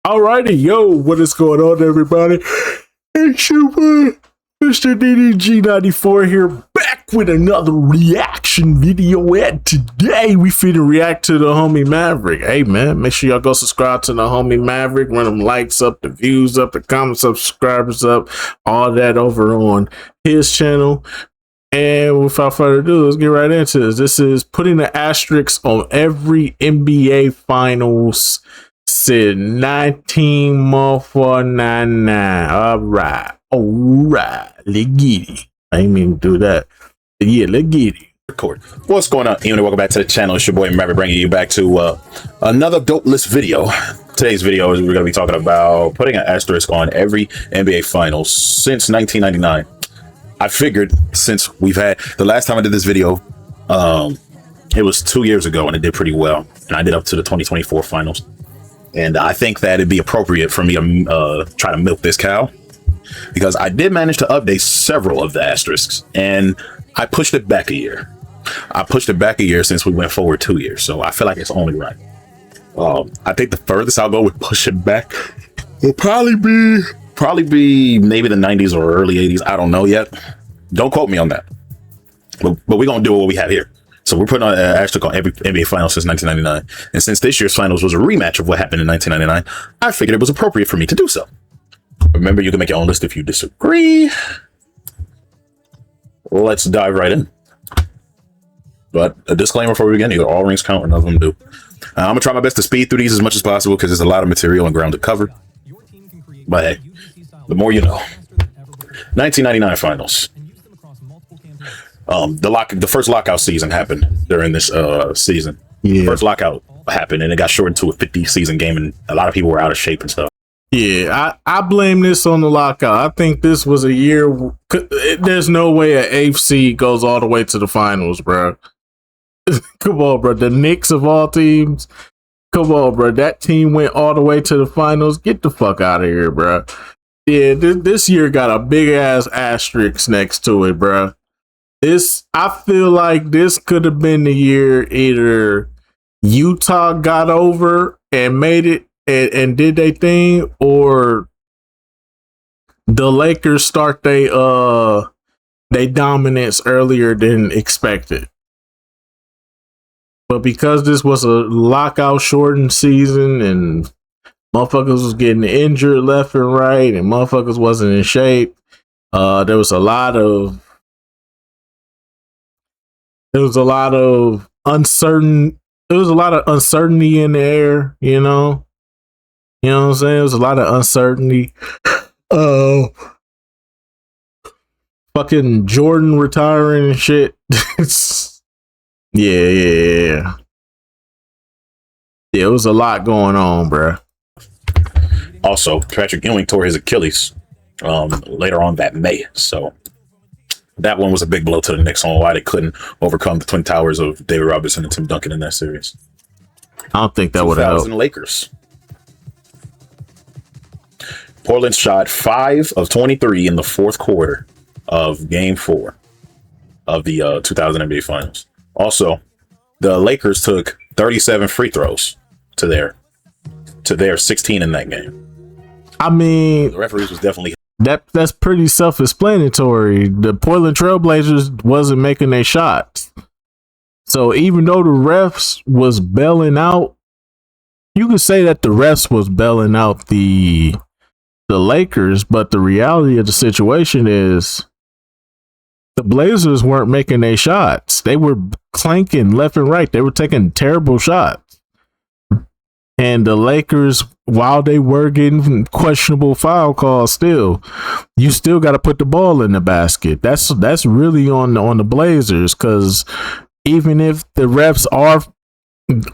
Alrighty, yo, what is going on, everybody? It's your boy, Mr. DDG94 here, back with another reaction video. And today we finna react to the homie Maverick. Hey man, make sure y'all go subscribe to the homie Maverick. Run them likes up, the views up, the comments up, subscribers up, all that over on his channel. And without further ado, let's get right into this. This is putting the asterisk on every NBA Finals since 1999. All right, let's get it. I didn't mean to do that. But yeah, let's get it. Record. What's going on, Ian? Welcome back to the channel. It's your boy Maverick, bringing you back to another dope list video. Today's video is we're going to be talking about putting an asterisk on every NBA Finals since 1999. I figured since we've had the last time I did this video, it was 2 years ago and it did pretty well, and I did up to the 2024 Finals. And I think that it'd be appropriate for me to try to milk this cow, because I did manage to update several of the asterisks, and I pushed it back a year. I pushed it back a year since we went forward 2 years, so I feel like it's only right. I think the furthest I'll go with push it back will probably be maybe the 90s or early 80s. I don't know yet. Don't quote me on that. But we're gonna do what we have here. So we're putting on an asterisk on every NBA final since 1999. And since this year's finals was a rematch of what happened in 1999, I figured it was appropriate for me to do so. Remember, you can make your own list if you disagree. Let's dive right in. But a disclaimer before we begin: either all rings count or none of them do. I'm gonna try my best to speed through these as much as possible because there's a lot of material and ground to cover. But hey, the more you know. 1999 finals. The first lockout season happened during this season. Yeah. First lockout happened and it got shortened to a 50-season game, and a lot of people were out of shape and stuff. Yeah, I blame this on the lockout. I think this was a year. There's no way an eighth seed goes all the way to the finals, bro. Come on, bro. The Knicks of all teams. Come on, bro. That team went all the way to the finals. Get the fuck out of here, bro. Yeah, this year got a big ass asterisk next to it, bro. I feel like this could have been the year either Utah got over and made it and did their thing, or the Lakers start they dominance earlier than expected. But because this was a lockout shortened season and motherfuckers was getting injured left and right and motherfuckers wasn't in shape, there was a lot of uncertainty in the air, you know what I'm saying? There was a lot of uncertainty. Fucking Jordan retiring and shit. Yeah. It was a lot going on, bruh. Also, Patrick Ewing tore his Achilles later on that May, so that one was a big blow to the Knicks on why they couldn't overcome the twin towers of David Robinson and Tim Duncan in that series. I don't think that would have helped. Lakers. Portland shot 5 of 23 in the fourth quarter of Game 4 of the 2000 NBA Finals. Also, the Lakers took 37 free throws to their 16 in that game. I mean, the referees was definitely that's pretty self-explanatory. The Portland Trailblazers wasn't making their shots. So even though the refs was bailing out, you could say that the refs was bailing out the Lakers, but the reality of the situation is the Blazers weren't making their shots. They were clanking left and right. They were taking terrible shots. And the Lakers, while they were getting questionable foul calls, you still got to put the ball in the basket. That's really on the Blazers, because even if the refs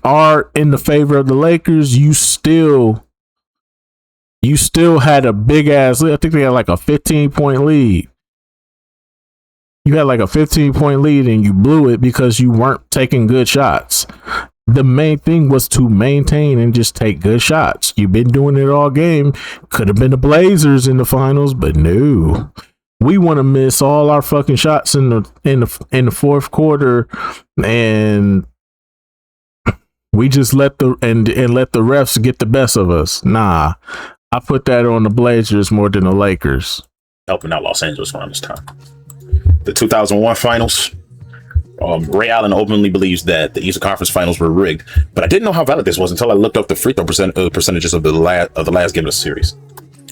are in the favor of the Lakers, you still had a big ass lead. I think they had like a 15-point lead. You had like a 15-point lead and you blew it because you weren't taking good shots. The main thing was to maintain and just take good shots. You've been doing it all game. Could have been the Blazers in the finals, but no. We want to miss all our fucking shots in the fourth quarter, and We just let the refs get the best of us. Nah, I put that on the Blazers more than the Lakers. Helping out Los Angeles around this time. The 2001 finals. Ray Allen openly believes that the Eastern Conference Finals were rigged, but I didn't know how valid this was until I looked up the free throw percentages of the last game of the series.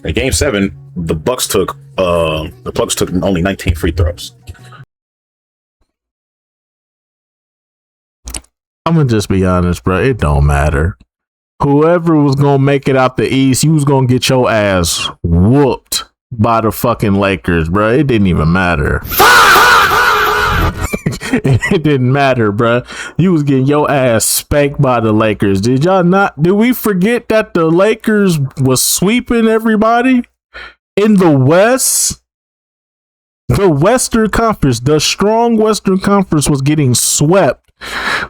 In Game 7, the Bucks took only 19 free throws. I'm gonna just be honest, bro. It don't matter. Whoever was gonna make it out the East, you was gonna get your ass whooped by the fucking Lakers, bro. It didn't even matter. It didn't matter, bro. You was getting your ass spanked by the Lakers. Did y'all not? Did we forget that the Lakers was sweeping everybody in the West? The Western Conference, the strong Western Conference, was getting swept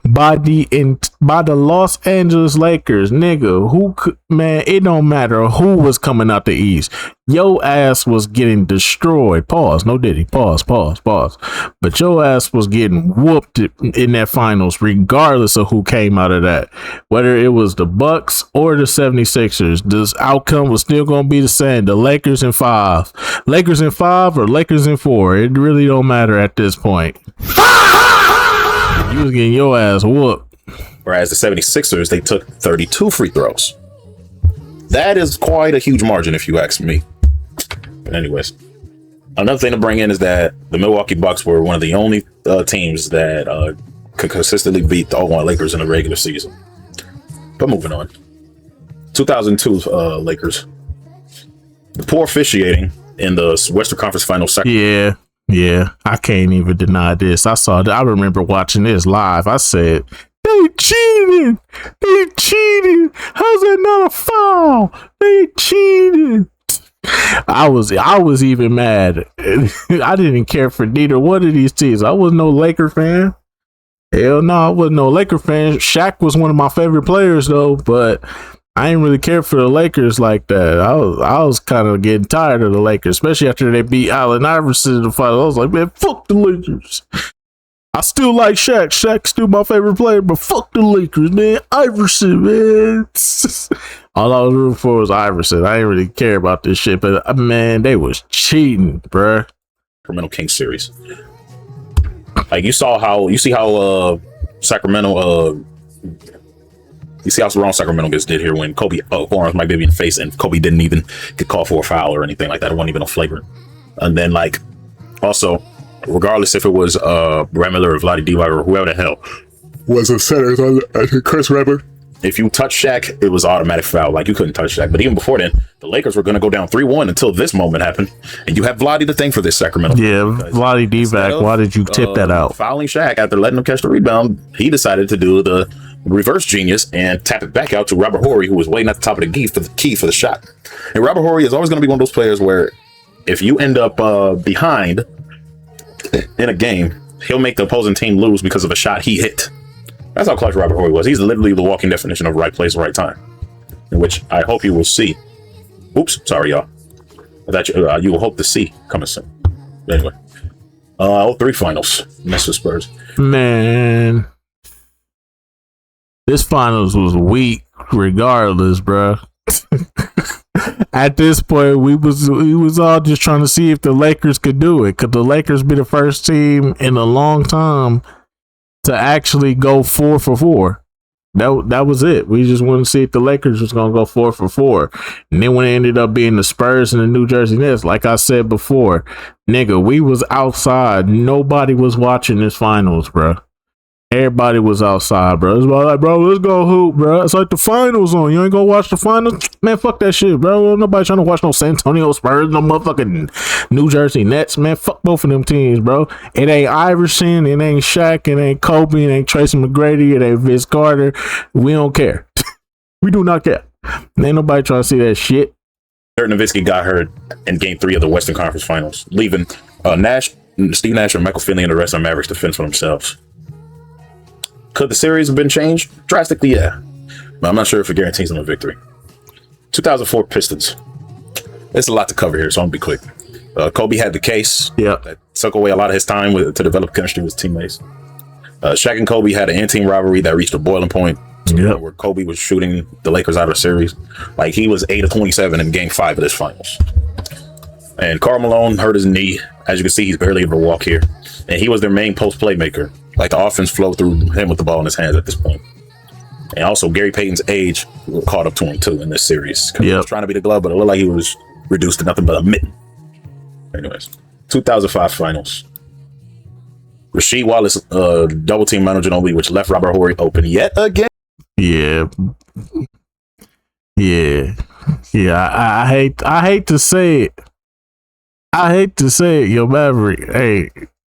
by the Los Angeles Lakers. Nigga, who could, man, it don't matter who was coming out the East. Your ass was getting destroyed. Pause. No diddy. Pause. But your ass was getting whooped in that finals, regardless of who came out of that. Whether it was the Bucks or the 76ers, this outcome was still going to be the same. The Lakers in 5. Lakers in 5 or Lakers in 4. It really don't matter at this point. You was getting your ass whooped. Whereas the 76ers, they took 32 free throws. That is quite a huge margin, if you ask me. But anyways, another thing to bring in is that the Milwaukee Bucks were one of the only teams that could consistently beat the Oklahoma Lakers in the regular season. But moving on. 2002 Lakers. The poor officiating in the Western Conference Finals. Yeah, I can't even deny this. I remember watching this live. I said, they cheated. How's that not a foul? They cheated. I was even mad. I didn't care for neither one of these teams. I wasn't no Laker fan. Hell no, I wasn't no Laker fan. Shaq was one of my favorite players though, but I didn't really care for the Lakers like that. I was kind of getting tired of the Lakers, especially after they beat Allen Iverson in the final. I was like, man, fuck the Lakers. I still like Shaq. Shaq's still my favorite player, but fuck the Lakers, man. Iverson, man. All I was rooting for was Iverson. I didn't really care about this shit, but man, they was cheating, bruh. Sacramento Kings series. Like you see how Sacramento you see how wrong Sacramento gets did here when Kobe forearms might be in the face and Kobe didn't even get called for a foul or anything like that. It wasn't even a flagrant. And then like also, regardless if it was Brad Miller or Vlade Divac or whoever the hell was a center, I think Chris Webber. If you touch Shaq, it was automatic foul. Like you couldn't touch Shaq. But even before then, the Lakers were going to go down 3-1 until this moment happened. And you have Vlade to thank for this, Sacramento. Yeah, Vlade Divac. Why did you tip that out? Fouling Shaq after letting him catch the rebound, he decided to do the reverse genius and tap it back out to Robert Horry, who was waiting at the top of the key for the shot. And Robert Horry is always going to be one of those players where if you end up behind in a game, he'll make the opposing team lose because of a shot he hit. That's how clutch Robert Horry was. He's literally the walking definition of right place, right time, in which I hope you will see. Oops, sorry, y'all. That you will hope to see coming soon. Anyway, 03 finals, Memphis Spurs. Man, this finals was weak, regardless, bro. At this point, we was all just trying to see if the Lakers could do it. Could the Lakers be the first team in a long time to actually go 4 for 4? That was it. We just wanted to see if the Lakers was gonna go 4 for 4. And then when it ended up being the Spurs and the New Jersey Nets, like I said before, nigga, we was outside. Nobody was watching this finals, bro. Everybody was outside, bro. It's like, bro, let's go hoop, bro. It's like the finals on. You ain't gonna watch the finals? Man, fuck that shit, bro. Nobody trying to watch no San Antonio Spurs, no motherfucking New Jersey Nets, man. Fuck both of them teams, bro. It ain't Iverson, it ain't Shaq, it ain't Kobe, it ain't Tracy McGrady, it ain't Vince Carter. We don't care. We do not care. Ain't nobody trying to see that shit. Dirk Nowitzki got hurt in Game 3 of the Western Conference Finals, leaving Steve Nash and Michael Finley and the rest of the Mavericks to fend for themselves. Could the series have been changed? Drastically, yeah. But I'm not sure if it guarantees them a victory. 2004 Pistons. There's a lot to cover here, so I'm going to be quick. Kobe had the case. Yeah. That took away a lot of his time to develop chemistry with his teammates. Shaq and Kobe had an in-team rivalry that reached a boiling point to the Yep. point where Kobe was shooting the Lakers out of the series. Like, he was 8 of 27 in Game 5 of this finals. And Karl Malone hurt his knee. As you can see, he's barely able to walk here. And he was their main post playmaker. Like, the offense flowed through him with the ball in his hands at this point. And also, Gary Payton's age caught up to him, too, in this series. He was trying to be the glove, but it looked like he was reduced to nothing but a mitten. Anyways, 2005 finals. Rasheed Wallace double team Manu Ginobili, which left Robert Horry open yet again. Yeah. I hate to say it. Yo, Maverick. Hey,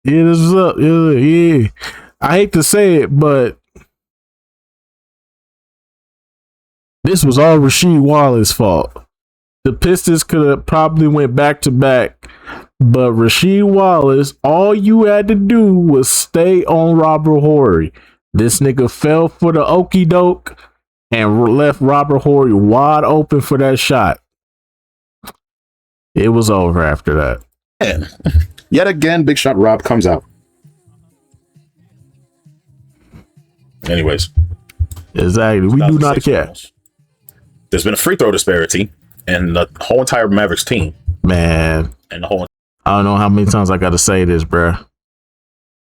yeah, this is up. Yeah. I hate to say it, but this was all Rasheed Wallace's fault. The Pistons could have probably went back to back, but Rasheed Wallace, all you had to do was stay on Robert Horry. This nigga fell for the okie doke and left Robert Horry wide open for that shot. It was over after that. And yet again, Big Shot Rob comes out. Anyways. Exactly. We do not care. There's been a free throw disparity in the whole entire Mavericks team. Man. And the whole... I don't know how many times I got to say this, bruh.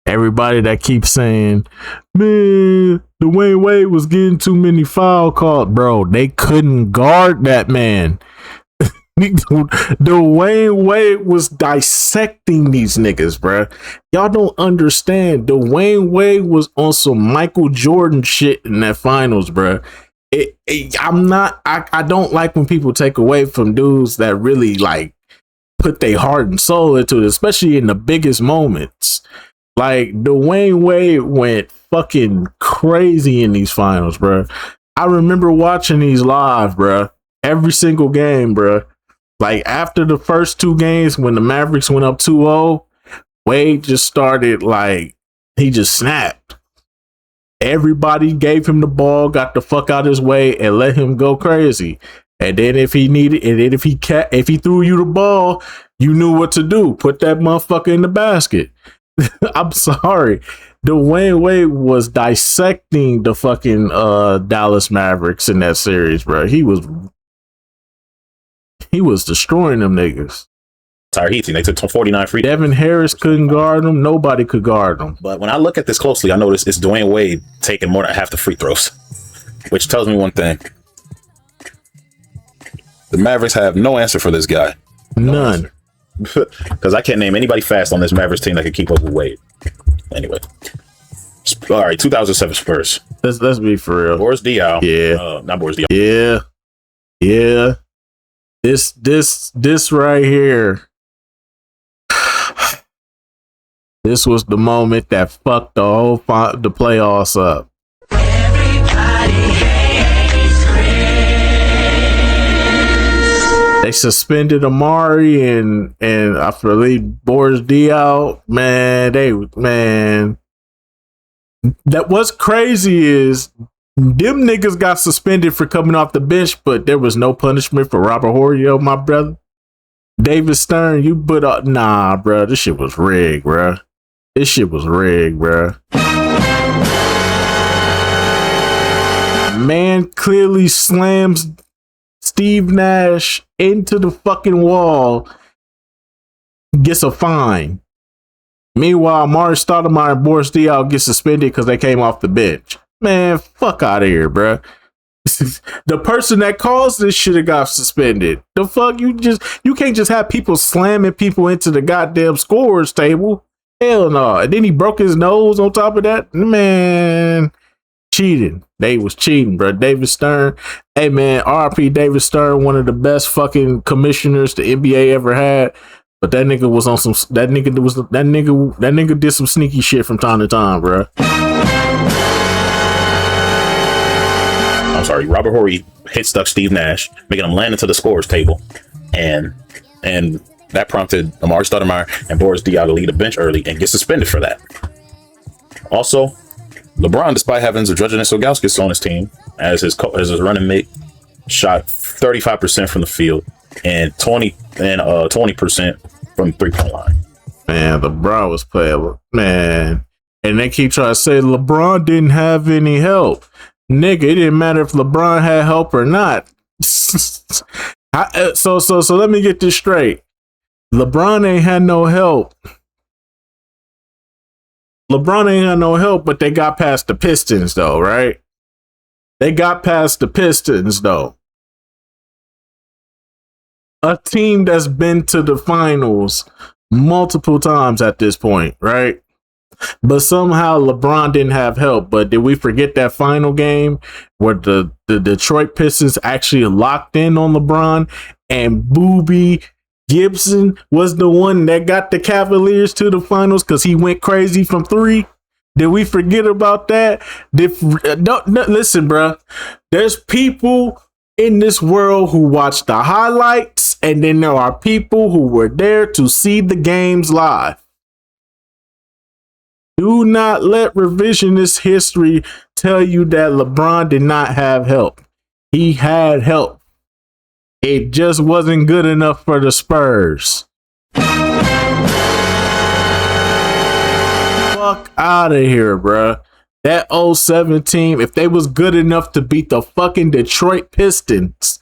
Everybody that keeps saying, man, Dwayne Wade was getting too many foul calls. Bro, they couldn't guard that man. Dwayne Wade was dissecting these niggas, bruh. Y'all don't understand. Dwayne Wade was on some Michael Jordan shit in that finals, bruh. I don't like when people take away from dudes that really like put their heart and soul into it, especially in the biggest moments. Like, Dwayne Wade went fucking crazy in these finals, bro. I remember watching these live, bro. Every single game, bro. Like, after the first two games, when the Mavericks went up 2-0, Wade just started, like, he just snapped. Everybody gave him the ball, got the fuck out of his way, and let him go crazy. And then if he needed, and then if he threw you the ball, you knew what to do. Put that motherfucker in the basket. I'm sorry. Dwayne Wade was dissecting the fucking Dallas Mavericks in that series, bro. He was destroying them niggas. Entire Heat team, they took 49 free. Devin Harris couldn't guard them. Nobody could guard them. But when I look at this closely, I notice it's Dwayne Wade taking more than half the free throws, which tells me one thing. The Mavericks have no answer for this guy. None. Because I can't name anybody fast on this Mavericks team that can keep up with Wade. Anyway. All right, 2007 Spurs. Let's be for real. Boris Diaw. Yeah. Not Boris Diaw. Yeah. This right here. This was the moment that fucked the whole the playoffs up. They suspended Amari and I believe Boris Diaw. Man. That what's crazy is them niggas got suspended for coming off the bench, but there was no punishment for Robert Horry, my brother. David Stern, you put up. Nah, bro. This shit was rigged, bro. Man clearly slams Steve Nash into the fucking wall, gets a fine. Meanwhile, Amari Stoudemire and Boris Diaw get suspended because they came off the bench. Man, fuck out of here, bro. The person that caused this should have got suspended. The fuck, you can't just have people slamming people into the goddamn scorers table. Hell no. And then he broke his nose on top of that. Man, cheating. They was cheating, bro. David Stern. Hey man, RP David Stern, one of the best fucking commissioners the NBA ever had. But that nigga was on some. That nigga did some sneaky shit from time to time, bro. I'm sorry, Robert Horry hit stuck Steve Nash, making him land into the scorers table, and that prompted Amari Stoudemire and Boris Diaw to leave the bench early and get suspended for that. Also, LeBron, despite having Združenic Ilgauskas on his team as his running mate, shot 35% from the field and 20% from the 3-point line. Man, LeBron was playing, man. And they keep trying to say LeBron didn't have any help. Nigga, it didn't matter if LeBron had help or not. So let me get this straight. LeBron ain't had no help. LeBron ain't had no help, but they got past the Pistons, though, right? They got past the Pistons, though. A team that's been to the finals multiple times at this point, right? But somehow LeBron didn't have help. But did we forget that final game where the Detroit Pistons actually locked in on LeBron and Boobie Gibson was the one that got the Cavaliers to the finals because he went crazy from three? Did we forget about that? No, listen, bro. There's people in this world who watch the highlights, and then there are people who were there to see the games live. Do not let revisionist history tell you that LeBron did not have help. He had help. It just wasn't good enough for the Spurs. Fuck out of here, bruh. That 07 team, if they was good enough to beat the fucking Detroit Pistons,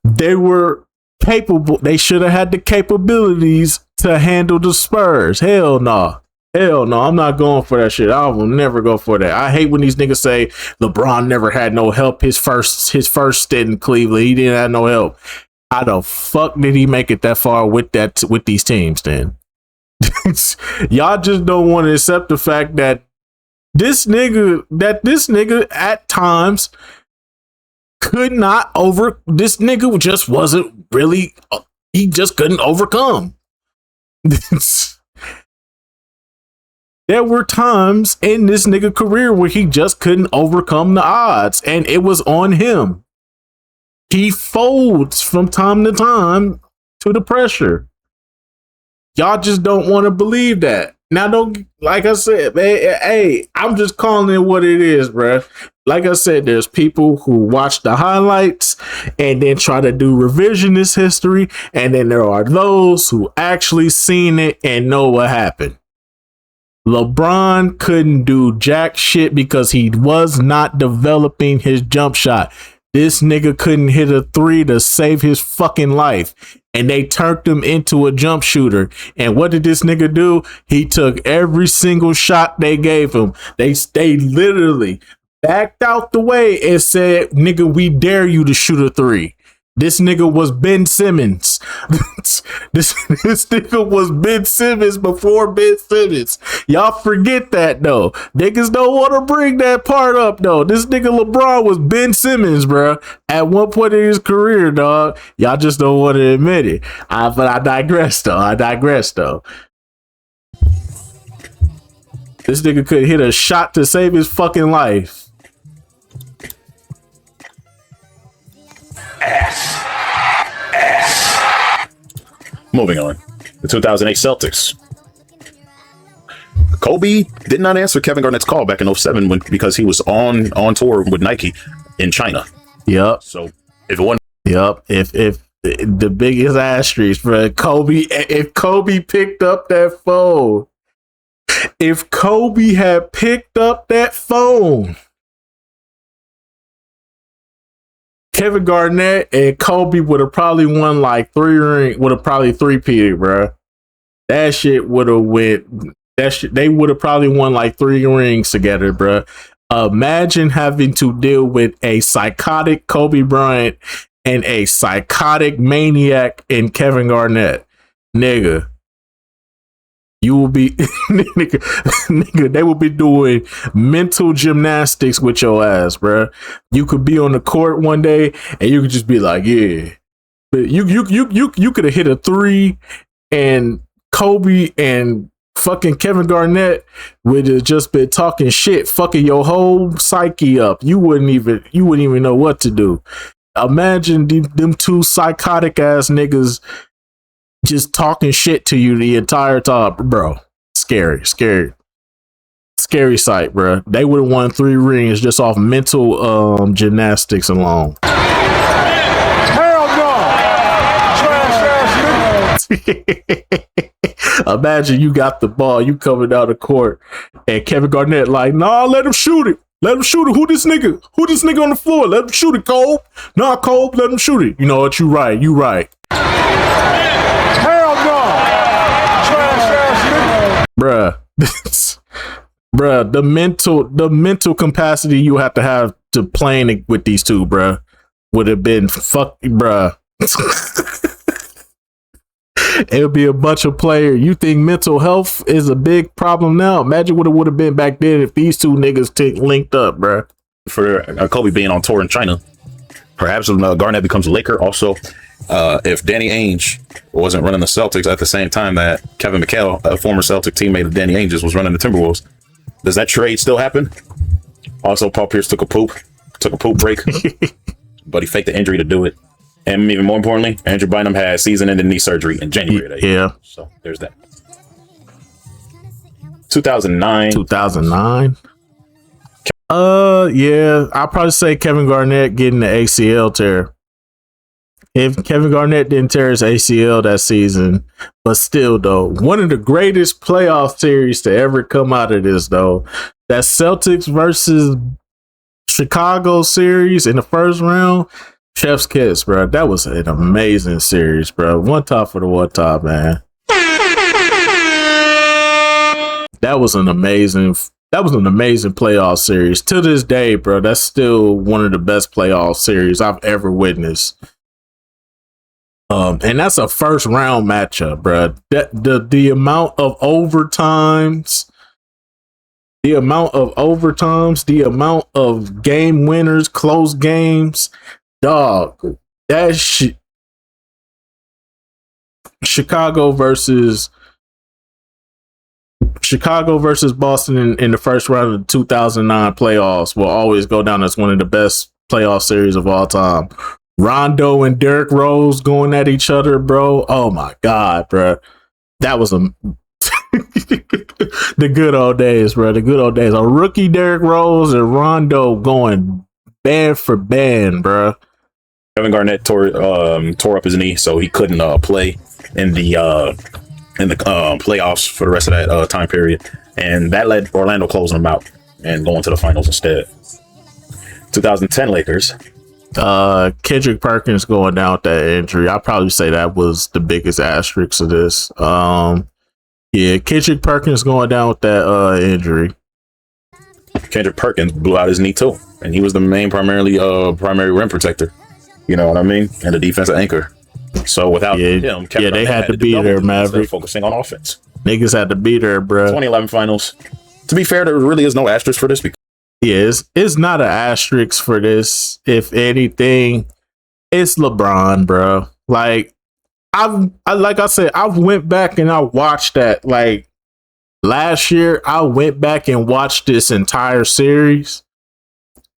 they were capable. They should have had the capabilities to handle the Spurs. Hell no. Hell no, I'm not going for that shit. I will never go for that. I hate when these niggas say LeBron never had no help his first stint in Cleveland. He didn't have no help. How the fuck did he make it that far with these teams then? Y'all just don't want to accept the fact that this nigga at times could not this nigga just wasn't really, he just couldn't overcome. There were times in this nigga career where he just couldn't overcome the odds, and it was on him. He folds from time to time to the pressure. Y'all just don't want to believe that. Now, don't, like I said, man, hey, I'm just calling it what it is, bro. Like I said, there's people who watch the highlights and then try to do revisionist history, and then there are those who actually seen it and know what happened. LeBron couldn't do jack shit because he was not developing his jump shot. This nigga couldn't hit a three to save his fucking life. And they turned him into a jump shooter. And what did this nigga do? He took every single shot they gave him. They literally backed out the way and said, nigga, we dare you to shoot a three. This nigga was Ben Simmons. this nigga was Ben Simmons before Ben Simmons. Y'all forget that, though. Niggas don't want to bring that part up, though. This nigga LeBron was Ben Simmons, bro. At one point in his career, dog. Y'all just don't want to admit it. But I digress, though. This nigga could hit a shot to save his fucking life. Moving on. The 2008 Celtics. Kobe did not answer Kevin Garnett's call back in 07 because he was on tour with Nike in China. Yep. So if it wasn't. Yep. If the biggest asterisk for Kobe, if Kobe picked up that phone, if Kobe had picked up that phone, Kevin Garnett and Kobe would have probably won like would have probably three-peated, bro. That shit would have they would have probably won like 3 rings together, bro. Imagine having to deal with a psychotic Kobe Bryant and a psychotic maniac in Kevin Garnett. You will be nigga, they will be doing mental gymnastics with your ass, bro. You could be on the court one day and you could just be like, yeah. But you could have hit a three and Kobe and fucking Kevin Garnett would have just been talking shit, fucking your whole psyche up. You wouldn't even know what to do. Imagine them two psychotic ass niggas just talking shit to you the entire time, bro. Scary sight, bro. They would have won 3 rings just off mental gymnastics alone. Hell no! Trash ass nigga. Imagine you got the ball, you coming down the court, and Kevin Garnett like, nah, let him shoot it. Let him shoot it. Who this nigga? Who this nigga on the floor? Let him shoot it, Cole. Nah, Cole, let him shoot it. You know what? You right. You right. Hell no. Trash ass nigga. Bruh. Bruh, the mental capacity you have to playing with these two, bruh, would have been fuck, bruh. It would be a bunch of players. You think mental health is a big problem now? Imagine what it would have been back then if these two niggas linked up, bruh. For Kobe being on tour in China, perhaps when Garnett becomes a Laker. Also, if Danny Ainge wasn't running the Celtics at the same time that Kevin McHale, a former Celtic teammate of Danny Ainge's, was running the Timberwolves, does that trade still happen? Also, Paul Pierce took a poop break, but he faked the injury to do it. And even more importantly, Andrew Bynum had season-ending knee surgery in January of that year. Yeah. So there's that. 2009. 2009. Yeah, I'll probably say Kevin Garnett getting the ACL tear. If Kevin Garnett didn't tear his ACL that season, but still though, one of the greatest playoff series to ever come out of this though, that Celtics versus Chicago series in the first round, chef's kiss, bro. That was an amazing series, bro. One top for the one top, man. That was an amazing playoff series. To this day, bro, that's still one of the best playoff series I've ever witnessed. And that's a first round matchup, bro. That the amount of overtimes, the amount of game winners, close games, dog. That shit. Chicago versus Boston in the first round of the 2009 playoffs will always go down as one of the best playoff series of all time. Rondo and Derrick Rose going at each other, bro. Oh my God, bro. That was the good old days, bro. The good old days. A rookie Derrick Rose and Rondo going band for band, bro. Kevin Garnett tore up his knee, so he couldn't play in the playoffs for the rest of that time period, and that led Orlando closing them out and going to the finals instead. 2010 Lakers. Kendrick Perkins going down with that injury. I'd probably say that was the biggest asterisk of this. Yeah, Kendrick Perkins going down with that injury. Kendrick Perkins blew out his knee too, and he was the primary rim protector. You know what I mean? And the defensive anchor. So without him, Kevin they had to be there, Maverick. Focusing on offense. Niggas had to be there, bro. 2011 finals. To be fair, there really is no asterisk for this. It's not an asterisk for this. If anything, it's LeBron, bro. Like I said, I went back and I watched that. Like last year, I went back and watched this entire series.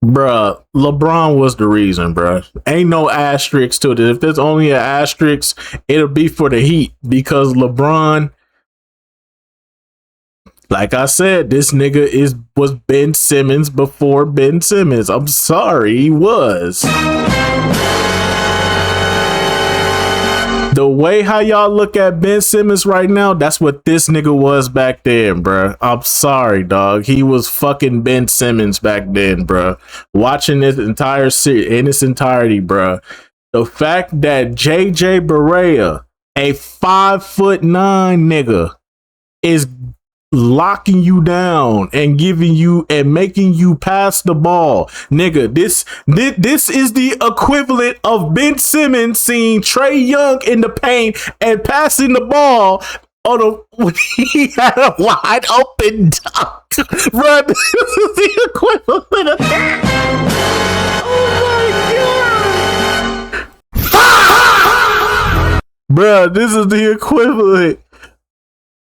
Bruh, LeBron was the reason, bruh. Ain't no asterisk to it. If there's only an asterisk, it'll be for the Heat because LeBron, like I said, this nigga was Ben Simmons before Ben Simmons. I'm sorry, he was. The way how y'all look at Ben Simmons right now, that's what this nigga was back then, bruh. I'm sorry, dog. He was fucking Ben Simmons back then, bruh. Watching this entire series in its entirety, bruh. The fact that JJ Barea, a 5'9" nigga, is locking you down and giving you and making you pass the ball, nigga. This is the equivalent of Ben Simmons seeing Trae Young in the paint and passing the ball when he had a wide open dunk. Bro, this is the equivalent of that. Oh my God. Bro, this is the equivalent.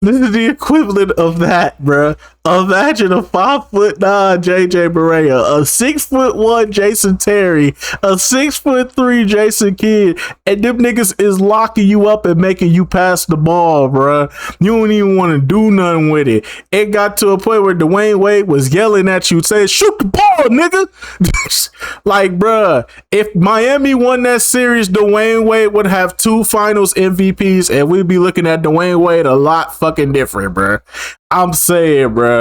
This is the equivalent of that, bruh. Imagine a 5'9" JJ Barea, a 6'1" Jason Terry, a 6'3" Jason Kidd, and them niggas is locking you up and making you pass the ball, bruh. You don't even want to do nothing with it. It got to a point where Dwayne Wade was yelling at you, saying, "Shoot the ball, nigga!" Like, bruh, if Miami won that series, Dwayne Wade would have 2 Finals MVPs, and we'd be looking at Dwayne Wade a lot fucking different, bruh. I'm saying, bruh.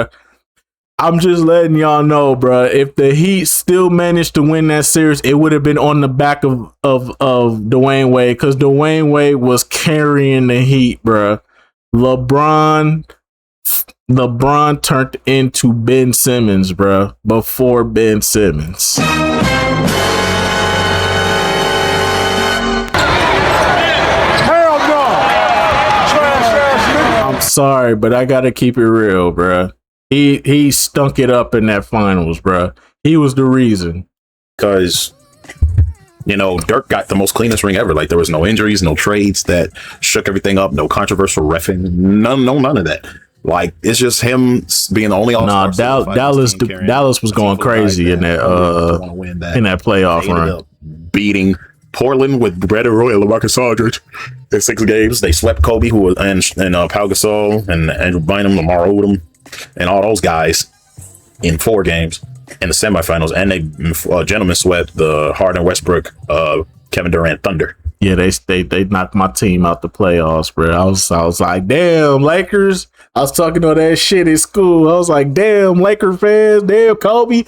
I'm just letting y'all know, bro. If the Heat still managed to win that series, it would have been on the back of Dwayne Wade, because Dwayne Wade was carrying the Heat, bro. LeBron turned into Ben Simmons, bro. Before Ben Simmons. Hell no. Trash ass nigga. I'm sorry, but I gotta keep it real, bro. He stunk it up in that finals, bro. He was the reason. Because, you know, Dirk got the most cleanest ring ever. Like, there was no injuries, no trades that shook everything up, no controversial reffing, none of that. Like, it's just him being the only all-star. Dallas was going crazy in that playoff run. Beating Portland with Brett Roy and LaMarcus Aldridge in 6 games. They swept Kobe, who was and Pau Gasol and Andrew Bynum, Lamar Odom, and all those guys in 4 games in the semifinals. And they gentlemen swept the Harden, Westbrook, Kevin Durant Thunder. Yeah, they knocked my team out the playoffs, bro. I was like, damn, Lakers. I was talking all that shit in school. I was like, damn, Laker fans, damn Kobe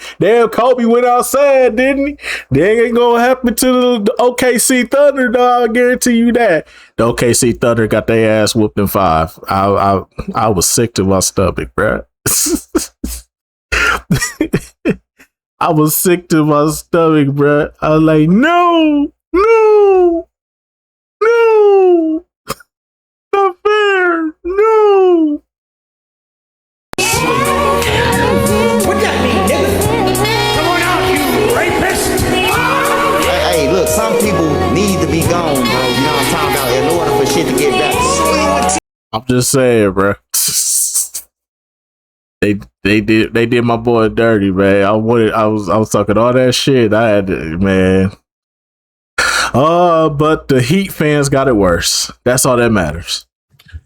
went outside, didn't he? They ain't gonna happen to the OKC Thunder, dog. I guarantee you that. The OKC Thunder got their ass whooped in 5. I was sick to my stomach, bro. I was sick to my stomach, bro. I was like, no, not fair, no. What that mean, nigga? Come on out, you rapist! Hey, look, some people need to be gone, bro. You know what I'm talking about? In order for shit to get better. I'm just saying, bro. They did my boy dirty, man. I was talking all that shit. I had to, man. But the Heat fans got it worse. That's all that matters.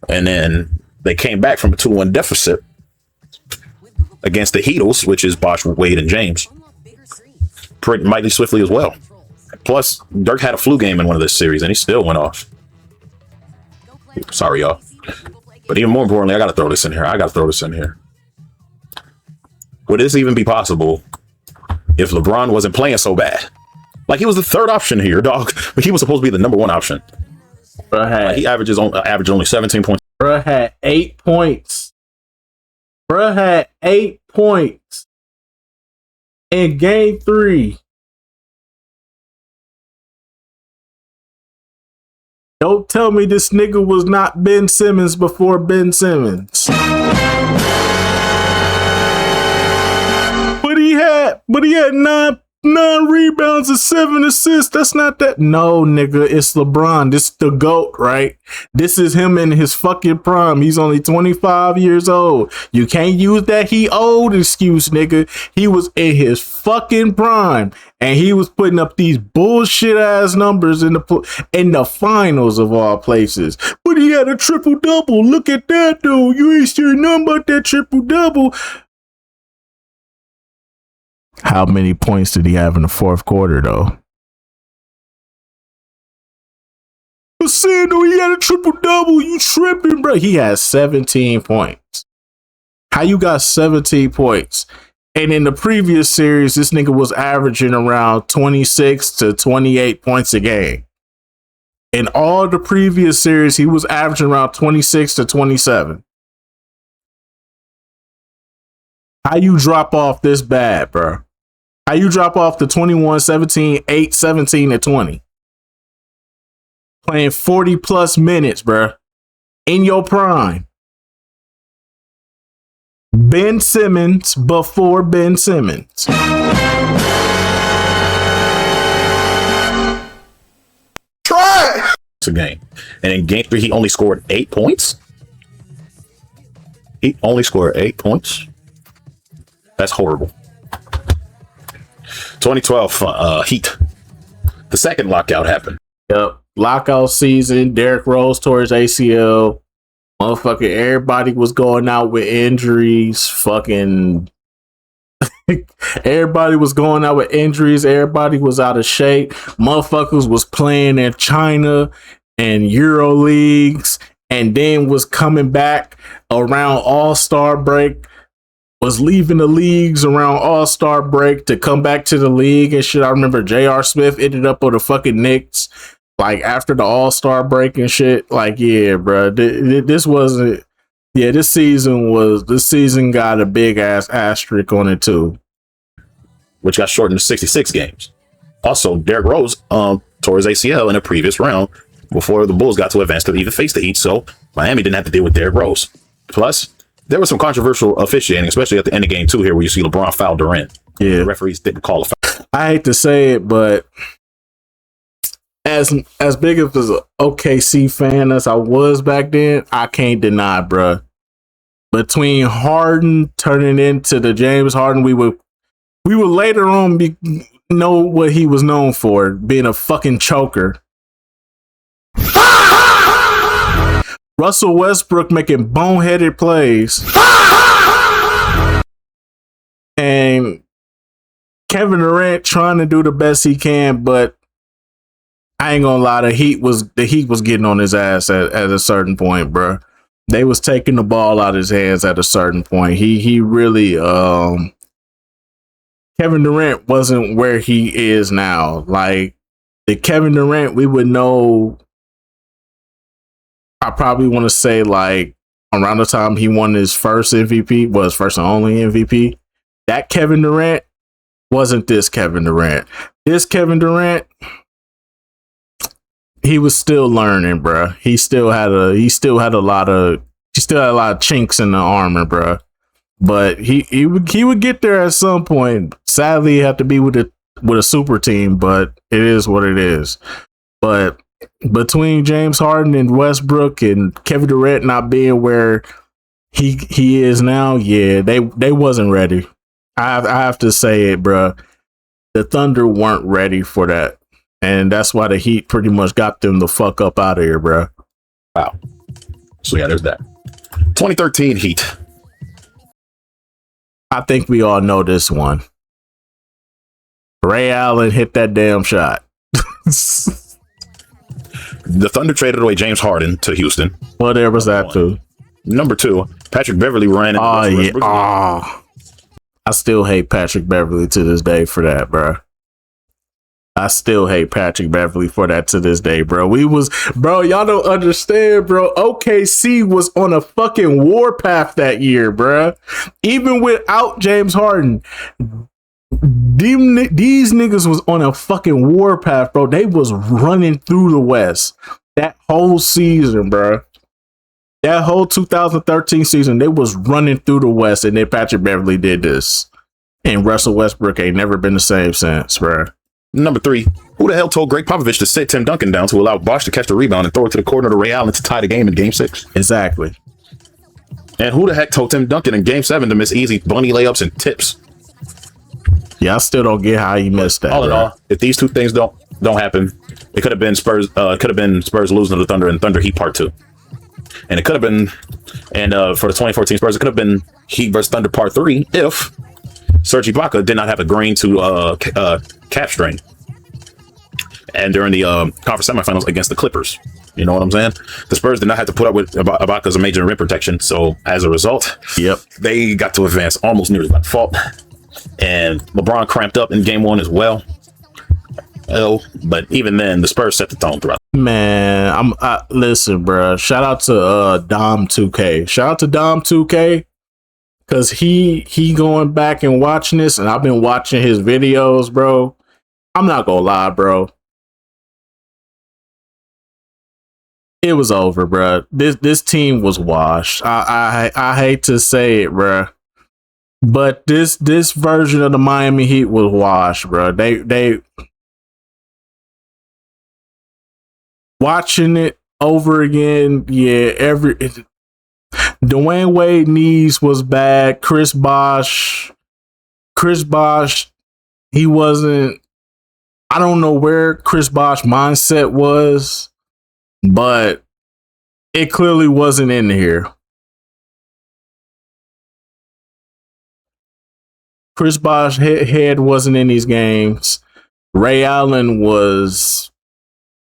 And then they came back from a 2-1 deficit against the Heatles, which is Bosh, Wade, and James, pretty mighty swiftly as well. Plus, Dirk had a flu game in one of this series, and he still went off. Sorry, y'all. But even more importantly, I got to throw this in here. Would this even be possible if LeBron wasn't playing so bad? Like, he was the 3rd option here, dog. But he was supposed to be the number 1 option. Bruh, he averaged only 17 points. Bruh had 8 points. Bruh had 8 points in game 3. Don't tell me this nigga was not Ben Simmons before Ben Simmons. But he had 9 rebounds and 7 assists. That's not that. No, nigga, it's LeBron. This is the GOAT, right? This is him in his fucking prime. He's only 25 years old. You can't use that he old excuse, nigga. He was in his fucking prime, and he was putting up these bullshit ass numbers in the finals of all places. But he had a triple double. Look at that, dude. You ain't sure nothing about that triple double. How many points did he have in the 4th quarter, though? I'm saying, though, he had a triple-double. You tripping, bro. He had 17 points. How you got 17 points? And in the previous series, this nigga was averaging around 26 to 28 points a game. In all the previous series, he was averaging around 26 to 27. How you drop off this bad, bro? How you drop off the 21, 17, 8, 17, and 20? Playing 40 plus minutes, bro. In your prime. Ben Simmons before Ben Simmons. Try! It's a game. And in game 3, he only scored 8 points? He only scored 8 points? That's horrible. 2012 Heat. The second lockout happened. Yep. Lockout season. Derrick Rose tore his ACL. Motherfucking everybody was going out with injuries. Fucking everybody was going out with injuries. Everybody was out of shape. Motherfuckers was playing in China and Euro leagues, and then was coming back around All-Star break was leaving the leagues around All-Star break to come back to the league and shit. I remember J.R. Smith ended up with the fucking Knicks like after the All-Star break and shit. Like, yeah, bro, this wasn't. Yeah, this season got a big ass asterisk on it too, which got shortened to 66 games. Also, Derrick Rose tore his ACL in a previous round before the Bulls got to advance to even face the Heat, so Miami didn't have to deal with Derrick Rose. Plus, there was some controversial officiating, especially at the end of game 2 here, where you see LeBron foul Durant. Yeah, the referees didn't call a foul. I hate to say it, but as big of an OKC fan as I was back then, I can't deny, bro. Between Harden turning into the James Harden, we would later on know what he was known for, being a fucking choker. Russell Westbrook making boneheaded plays. And Kevin Durant trying to do the best he can, but I ain't gonna lie, the Heat was getting on his ass at a certain point, bro. They was taking the ball out of his hands at a certain point. He really Kevin Durant wasn't where he is now. Like the Kevin Durant we would know, I probably want to say like around the time he won his first MVP, was first and only MVP. That Kevin Durant wasn't this Kevin Durant. This Kevin Durant, he was still learning, bro. He still had a lot of chinks in the armor, bro. But he would get there at some point. Sadly, he had to be with a super team, but it is what it is. But between James Harden and Westbrook and Kevin Durant not being where he is now, yeah, they wasn't ready. I have to say it, bro. The Thunder weren't ready for that. And that's why the Heat pretty much got them the fuck up out of here, bro. Wow. So yeah, there's that. 2013 Heat. I think we all know this one. Ray Allen hit that damn shot. The Thunder traded away James Harden to Houston. Well, there was that too. Number 2, Patrick Beverly ran. Oh yeah. Oh. I still hate Patrick Beverly to this day for that, bro. I still hate Patrick Beverly for that to this day, bro. Y'all don't understand, bro. OKC was on a fucking warpath that year, bro. Even without James Harden, these niggas was on a fucking warpath, bro. They was running through the West that whole season, bro. That whole 2013 season, they was running through the West, and then Patrick Beverly did this. And Russell Westbrook ain't never been the same since, bro. Number 3, who the hell told Greg Popovich to sit Tim Duncan down to allow Bosh to catch the rebound and throw it to the corner to Ray Allen to tie the game in Game 6? Exactly. And who the heck told Tim Duncan in Game 7 to miss easy bunny layups and tips? Yeah, I still don't get how you missed that. All in all, if these two things don't happen, it could have been Spurs. Could have been Spurs losing to the Thunder and Thunder Heat Part 2. And it could have been, and for the 2014 Spurs, it could have been Heat versus Thunder Part 3 if Serge Ibaka did not have a grain to cap strain. And during the conference semifinals against the Clippers, you know what I'm saying? The Spurs did not have to put up with Ibaka's major rim protection. So as a result, they got to advance almost nearly by default. And LeBron cramped up in Game 1 as well. But even then, the Spurs set the tone throughout. Man, listen, bro. Shout out to Dom 2K. Shout out to Dom 2K. Cause he going back and watching this, and I've been watching his videos, bro. I'm not gonna lie, bro. It was over, bro. This team was washed. I hate to say it, bro, but this version of the Miami Heat was washed, bro. They watching it over again. Yeah, Dwayne Wade knees was bad. Chris Bosh, he wasn't. I don't know where Chris Bosh mindset was, but it clearly wasn't in here. Chris Bosh head wasn't in these games. Ray Allen was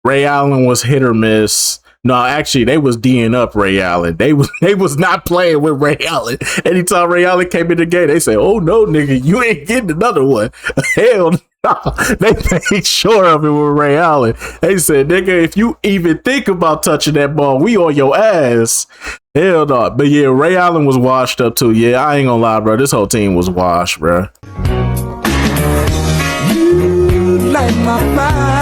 Ray Allen was hit or miss. No, actually, they was D'ing up Ray Allen. They was not playing with Ray Allen. Anytime Ray Allen came in the game, they say, "Oh no, nigga, you ain't getting another one." Hell no. They made sure of it with Ray Allen. They said, "Nigga, if you even think about touching that ball, we on your ass." Hell no. But yeah, Ray Allen was washed up too. Yeah, I ain't gonna lie, bro. This whole team was washed, bro. You light my fire.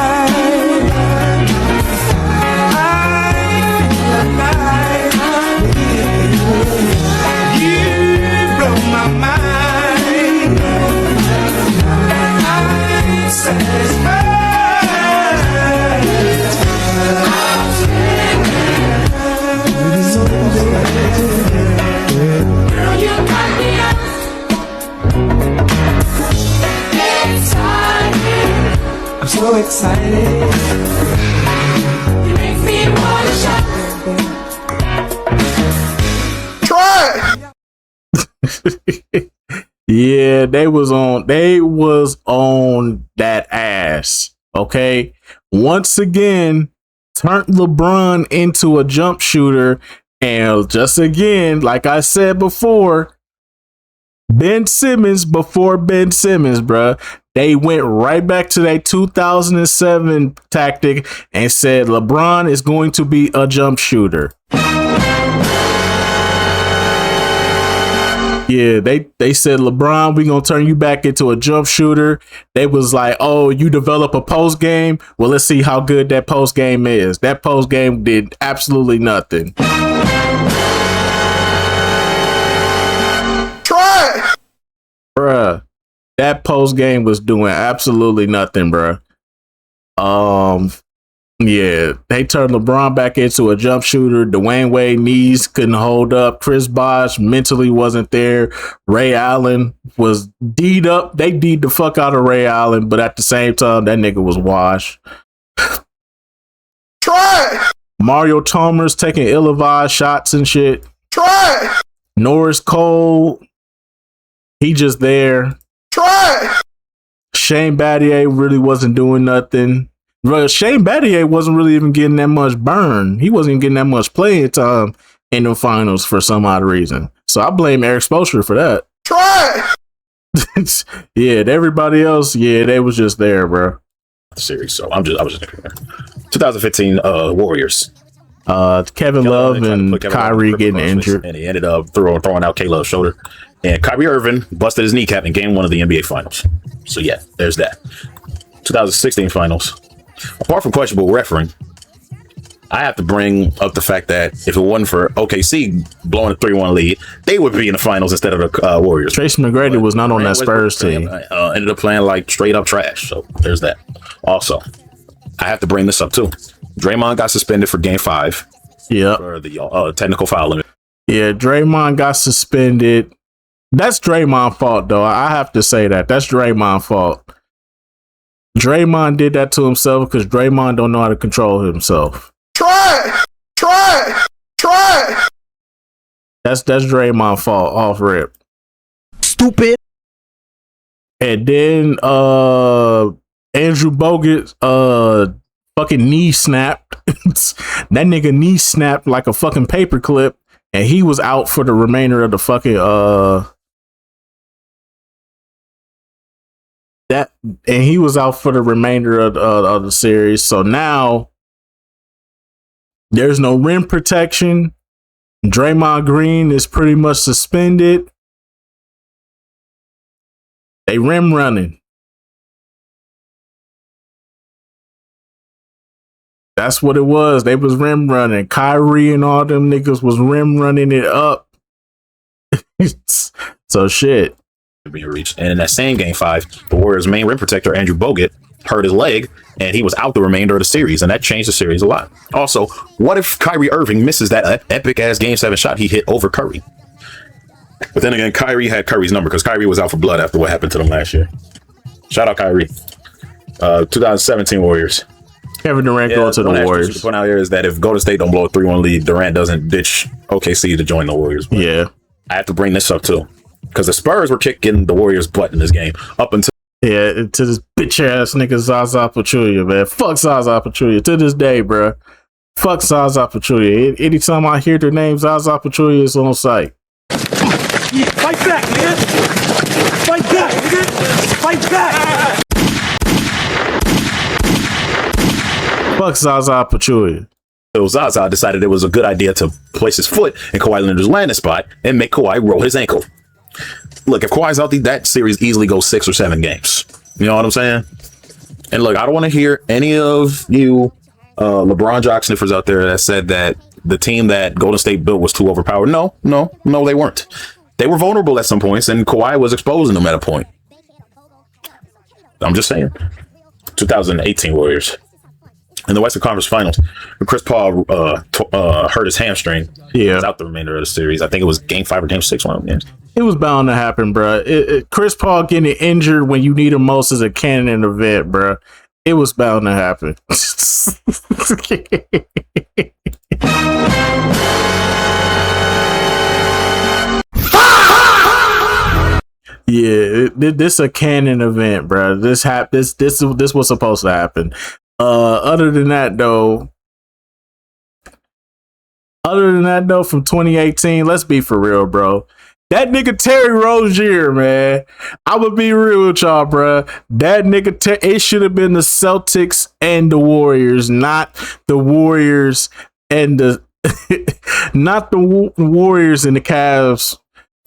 I'm so excited. You make me wanna shout. Try it. Yeah, they was on that ass. Okay. Once again, turned LeBron into a jump shooter. And just again, like I said before, Ben Simmons before Ben Simmons, bruh. They went right back to their 2007 tactic and said LeBron is going to be a jump shooter. Yeah, they said, LeBron, we gonna turn you back into a jump shooter. They was like, oh, you develop a post game? Well, let's see how good that post game is. That post game did absolutely nothing. Try it. Bruh, that post game was doing absolutely nothing, bruh. Yeah, they turned LeBron back into a jump shooter. Dwayne Wade knees couldn't hold up. Chris Bosh mentally wasn't there. Ray Allen was D'd up. They D'd the fuck out of Ray Allen, but at the same time, that nigga was washed. Try it. Mario Chalmers taking ill-advised shots and shit. Try it. Norris Cole, he just there. Try it. Shane Battier really wasn't doing nothing. Shane Battier wasn't really even getting that much burn. He wasn't even getting that much playing time in the finals for some odd reason. So I blame Eric Spoelstra for that. Try it. Yeah, everybody else, yeah, they was just there, bro. The series, so I was just there. 2015 Warriors. Kevin Love and Kyrie getting injured, and he ended up throwing out K-Love's shoulder. And Kyrie Irving busted his kneecap in Game 1 of the NBA Finals. So yeah, there's that. 2016 Finals. Apart from questionable refereeing, I have to bring up the fact that if it wasn't for OKC blowing a 3-1 lead, they would be in the finals instead of the Warriors. Tracy McGrady was not on that Spurs team. Ended up playing like straight up trash. So there's that. Also, I have to bring this up too. Draymond got suspended for Game 5. Yeah. For the technical foul limit. Yeah, Draymond got suspended. That's Draymond's fault, though. I have to say that. That's Draymond's fault. Draymond did that to himself because Draymond don't know how to control himself. Try it. Try it. Try it. That's Draymond's fault off rip. Stupid. And then Andrew Bogut fucking knee snapped. That nigga knee snapped like a fucking paperclip, and he was out for the remainder of the fucking he was out for the remainder of the series. So now there's no rim protection. Draymond Green is pretty much suspended. They rim running. That's what it was. They was rim running. Kyrie and all them niggas was rim running it up. So shit. Be reached. And in that same Game 5, the Warriors' main rim protector, Andrew Bogut, hurt his leg, and he was out the remainder of the series, and that changed the series a lot. Also, what if Kyrie Irving misses that epic-ass Game 7 shot he hit over Curry? But then again, Kyrie had Curry's number because Kyrie was out for blood after what happened to them last year. Shout out Kyrie. 2017 Warriors. Kevin Durant going to the Warriors. The point out here is that if Golden State don't blow a 3-1 lead, Durant doesn't ditch OKC to join the Warriors. But yeah. I have to bring this up too, because the Spurs were kicking the Warriors' butt in this game up until Yeah, to this bitch ass nigga Zaza Pachulia, man. Fuck Zaza Pachulia to this day, bro. Fuck Zaza Pachulia. Anytime I hear the name Zaza Pachulia, it's on site. Fight back, nigga! Fight back, nigga! Fight back! Fuck Zaza Pachulia. So Zaza decided it was a good idea to place his foot in Kawhi Leonard's landing spot and make Kawhi roll his ankle. Look, if Kawhi's healthy, that series easily goes 6 or 7 games. You know what I'm saying? And look, I don't want to hear any of you LeBron jock sniffers out there that said that the team that Golden State built was too overpowered. No, they weren't. They were vulnerable at some points, and Kawhi was exposing them at a point. I'm just saying. 2018 Warriors. In the Western Conference Finals, Chris Paul hurt his hamstring. Yeah. He was out the remainder of the series. I think it was Game 5 or Game 6 one of them games. It was bound to happen, bro. Chris Paul getting injured when you need him most is a cannon in the vet, bro. It was bound to happen. Yeah, this a canon event, bro. This was supposed to happen. Other than that though, from 2018, let's be for real, bro. That nigga Terry Rozier, man. I'ma be real with y'all, bro. That nigga, it should have been the Celtics and the Warriors, not the Warriors and the not the Warriors and the Cavs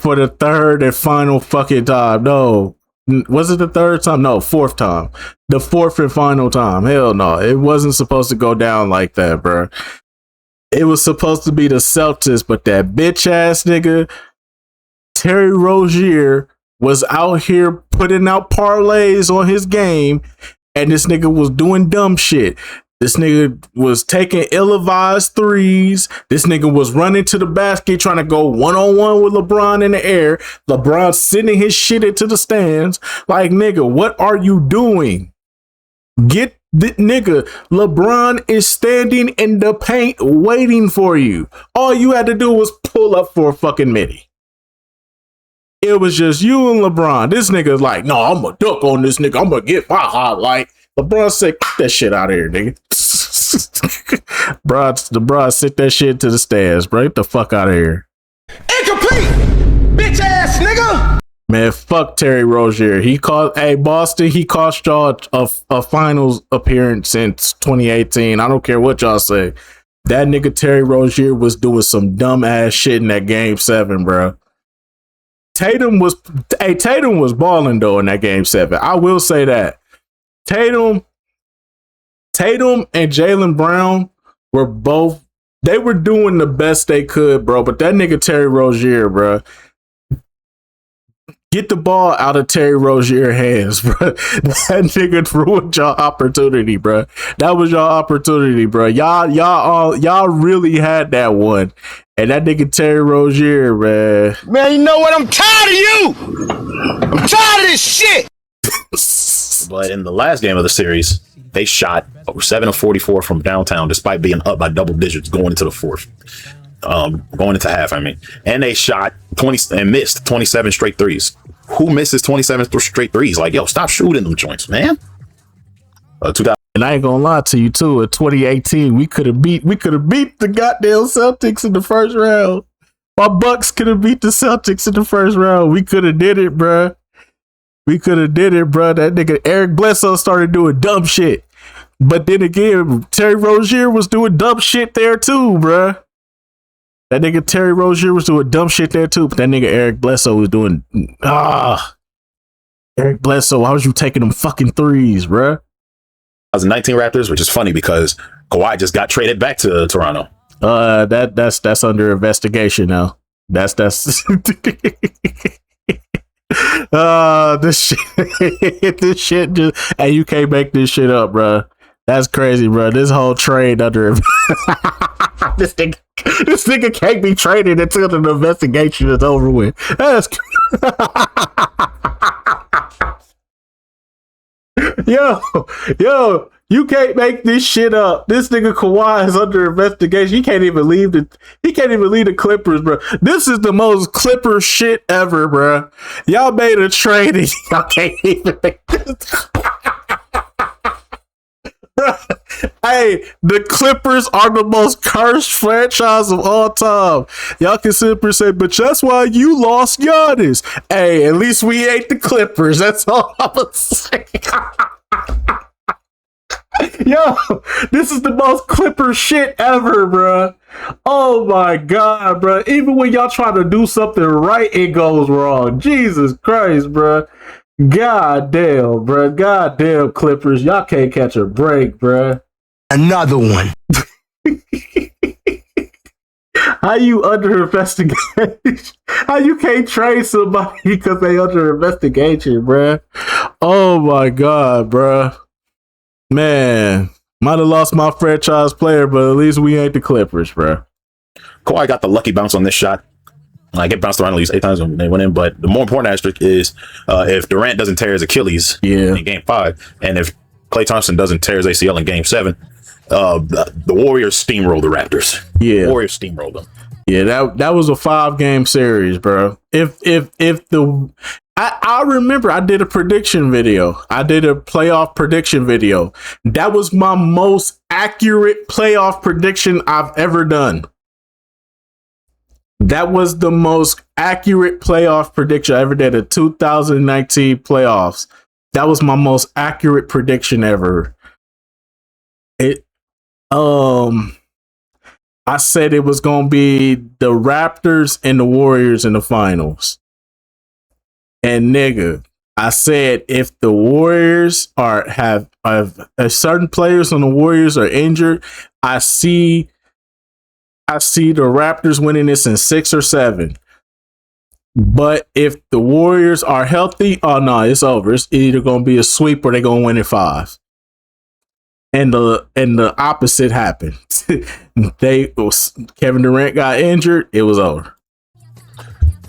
for the third and final fucking time. No. Was it the third time? No, fourth time. The fourth and final time. Hell no. It wasn't supposed to go down like that, bro. It was supposed to be the Celtics, but that bitch ass nigga Terry Rozier was out here putting out parlays on his game, and this nigga was doing dumb shit. This nigga was taking ill-advised threes. This nigga was running to the basket trying to go one-on-one with LeBron in the air. LeBron sending his shit into the stands. Like, nigga, what are you doing? Get the nigga. LeBron is standing in the paint waiting for you. All you had to do was pull up for a fucking minute. It was just you and LeBron. This nigga's like, no, I'm gonna duck on this nigga. I'm gonna get my highlight. LeBron said, get that shit out of here, nigga. LeBron sent that shit to the stands, bro. Get the fuck out of here. Incomplete! Bitch ass nigga! Man, fuck Terry Rozier. Boston, he cost y'all a finals appearance since 2018. I don't care what y'all say. That nigga Terry Rozier was doing some dumb ass shit in that game 7, bro. Tatum was balling though in that game 7. I will say that. Tatum and Jaylen Brown were doing the best they could, bro. But that nigga Terry Rozier, bro, get the ball out of Terry Rozier's hands, bro. That nigga ruined y'all opportunity, bro. That was y'all opportunity, bro. Y'all really had that one. And that nigga Terry Rozier, man. Man, you know what? I'm tired of you! I'm tired of this shit! But in the last game of the series, they shot 7 of 44 from downtown, despite being up by double digits going into the fourth. Going into half, I mean. And they shot 20 and missed 27 straight threes. Who misses 27 straight threes? Like, yo, stop shooting them joints, man. 2000. And I ain't gonna lie to you too. In 2018, we could have beat the goddamn Celtics in the first round. My Bucks could have beat the Celtics in the first round. We could have did it, bro. That nigga Eric Bledsoe started doing dumb shit. But then again, Terry Rozier was doing dumb shit there too, bro. That nigga Terry Rozier was doing dumb shit there too. But that nigga Eric Bledsoe was doing Eric Bledsoe, why was you taking them fucking threes, bro? 2019 Raptors, which is funny because Kawhi just got traded back to Toronto. That's under investigation now. That's this shit just, and you can't make this shit up, bro. That's crazy, bro. This whole trade under this nigga can't be traded until the investigation is over with. That's yo, You can't make this shit up. This nigga Kawhi is under investigation. He can't even leave the Clippers, bro. This is the most Clipper shit ever, bro. Y'all made a trade and y'all can't even make this. Hey, the Clippers are the most cursed franchise of all time. Y'all can simply say, but that's why you lost Giannis. Hey, at least we ain't the Clippers. That's all I'm gonna say. Yo, this is the most Clipper shit ever, bro. Oh my god, bro. Even when y'all try to do something right, it goes wrong. Jesus Christ, bro. God damn, bro. God damn, Clippers. Y'all can't catch a break, bro. Another one. How you under investigation? How you can't trade somebody because they under investigation, bro? Oh my god, bro. Man, might have lost my franchise player, but at least we ain't the Clippers, bro. Kawhi got the lucky bounce on this shot. Like, it bounced around at least 8 times when they went in. But the more important asterisk is if Durant doesn't tear his Achilles in Game 5, and if Klay Thompson doesn't tear his ACL in Game 7, the Warriors steamrolled the Raptors. Yeah, Warriors steamrolled them. Yeah, that was a 5-game series, bro. I remember I did a prediction video. I did a playoff prediction video. That was my most accurate playoff prediction I've ever done. That was the most accurate playoff prediction I ever did. The 2019 playoffs. That was my most accurate prediction ever. I said it was gonna be the Raptors and the Warriors in the finals. And nigga, I said if the Warriors have certain players on the Warriors are injured, I see the Raptors winning this in 6 or 7. But if the Warriors are healthy, oh no, it's over. It's either gonna be a sweep or they're gonna win in 5. And the opposite happened. Kevin Durant got injured. It was over.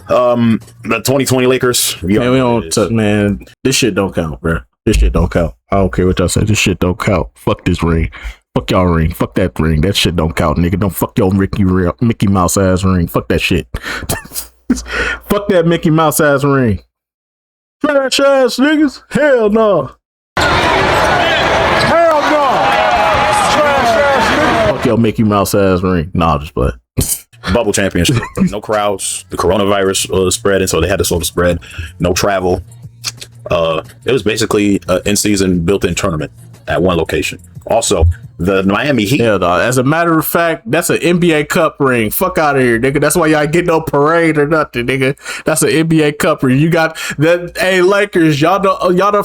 The 2020 Lakers. Man, this shit don't count, bro. This shit don't count. I don't care what y'all say. This shit don't count. Fuck this ring. Fuck y'all ring. Fuck that ring. That shit don't count, nigga. Don't fuck your Mickey Mouse ass ring. Fuck that shit. Fuck that Mickey Mouse ass ring. Trash ass niggas. Hell no. Hell no. Trash ass niggas. Fuck your Mickey Mouse ass ring. Nah, just play. Bubble championship. No crowds. The coronavirus spread, and so they had to sort of spread. No travel. It was basically an in-season built-in tournament at one location. Also, the Miami Heat. Yeah, dog. As a matter of fact, that's an NBA Cup ring. Fuck out of here, nigga. That's why y'all get no parade or nothing, nigga. That's an NBA Cup ring. You got that. Hey, Lakers, y'all the